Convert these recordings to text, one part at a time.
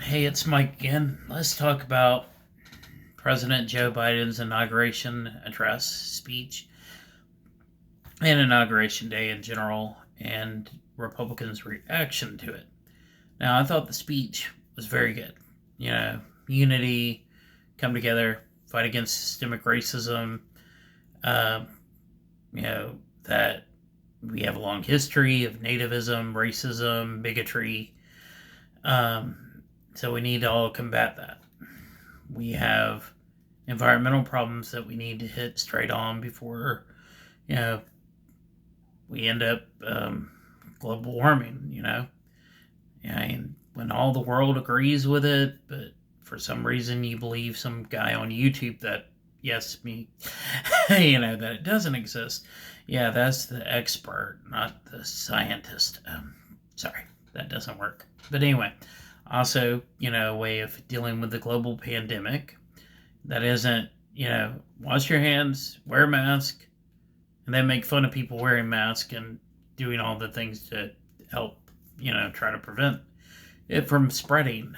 Hey, it's Mike again. Let's talk about President Joe Biden's inauguration address, speech, and Inauguration Day in general, and Republicans' reaction to it. Now, I thought the speech was very good. Unity, come together, fight against systemic racism, uh, that we have a long history of nativism, racism, bigotry. So we need to all combat that. We have environmental problems that we need to hit straight on before, you know, we end up global warming, And when all the world agrees with it, but for some reason you believe some guy on YouTube that, yes, me, that it doesn't exist. Yeah, that's the expert, not the scientist. Sorry, that doesn't work. But anyway, also, a way of dealing with the global pandemic that isn't, wash your hands, wear a mask, and then make fun of people wearing masks and doing all the things to help, try to prevent it from spreading.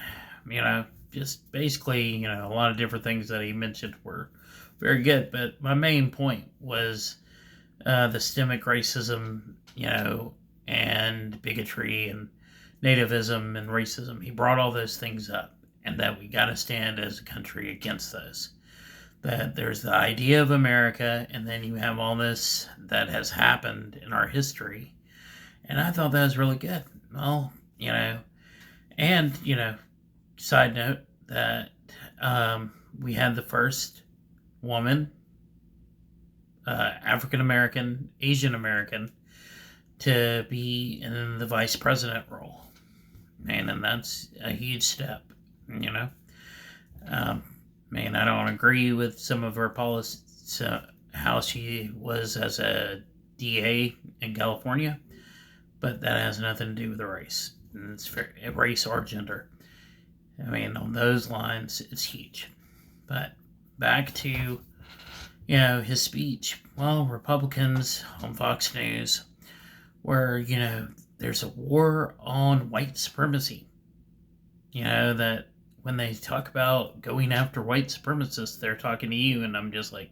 Just basically, a lot of different things that he mentioned were very good. But my main point was the systemic racism, and bigotry and nativism and racism. He brought all those things up, and that we got to stand as a country against those. That there's the idea of America, and then you have all this that has happened in our history. And I thought that was really good. Well, and, side note that we had the first woman, African American, Asian American, to be in the vice president role. And that's a huge step, I don't agree with some of her policies, how she was as a DA in California, but that has nothing to do with the race. It's race or gender. On those lines, it's huge. But back to, his speech. Well, Republicans on Fox News where, there's a war on white supremacy. That when they talk about going after white supremacists, they're talking to you, and I'm just like,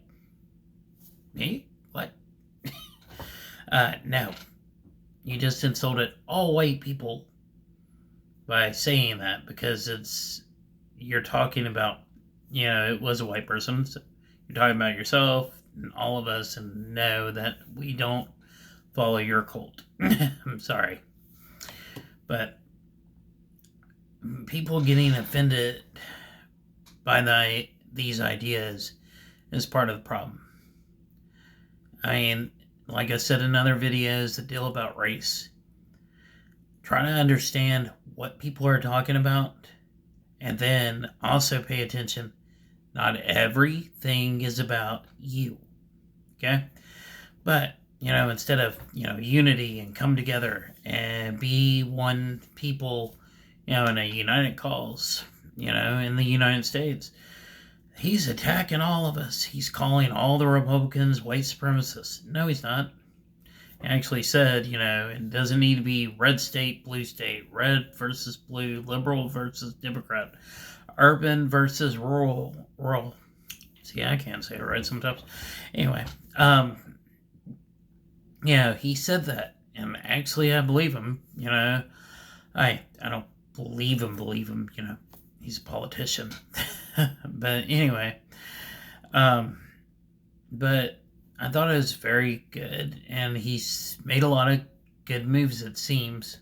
me? What? No. You just insulted all white people by saying that, because you're talking about, it was a white person. So you're talking about yourself and all of us, and know that we don't follow your cult. I'm sorry. But people getting offended by these ideas is part of the problem. Like I said in other videos that deal about race, try to understand what people are talking about, and then also pay attention. Not everything is about you, okay? But, instead of, unity and come together and be one people, in a united cause, in the United States, he's attacking all of us. He's calling all the Republicans white supremacists. No, he's not. He actually said, it doesn't need to be red state, blue state, red versus blue, liberal versus Democrat, urban versus rural. See, I can't say it right sometimes. Anyway, he said that, and actually I believe him. I don't believe him, he's a politician. But anyway, but I thought it was very good, and he's made a lot of good moves, it seems,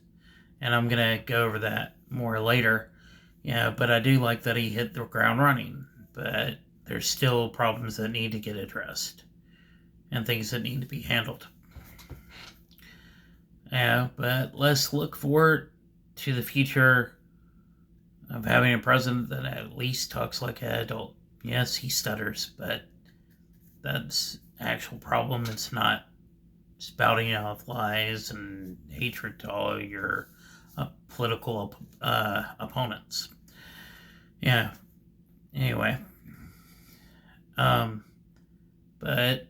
and I'm going to go over that more later. But I do like that he hit the ground running, but there's still problems that need to get addressed and things that need to be handled. But let's look forward to the future of having a president that at least talks like an adult. Yes, he stutters, but that's actual problem. It's not spouting off lies and hatred to all of your political opponents. Anyway, but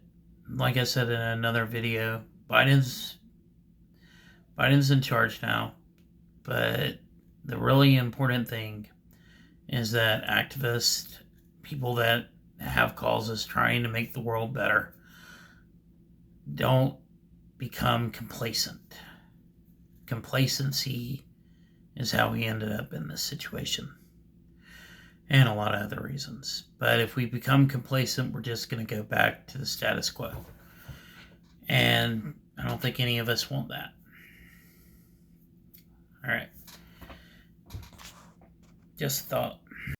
like I said in another video, Biden's in charge now, but the really important thing is that activists, people that have causes trying to make the world better, don't become complacent. Complacency is how we ended up in this situation, and a lot of other reasons. But if we become complacent, we're just going to go back to the status quo. And I don't think any of us want that. All right. Just thought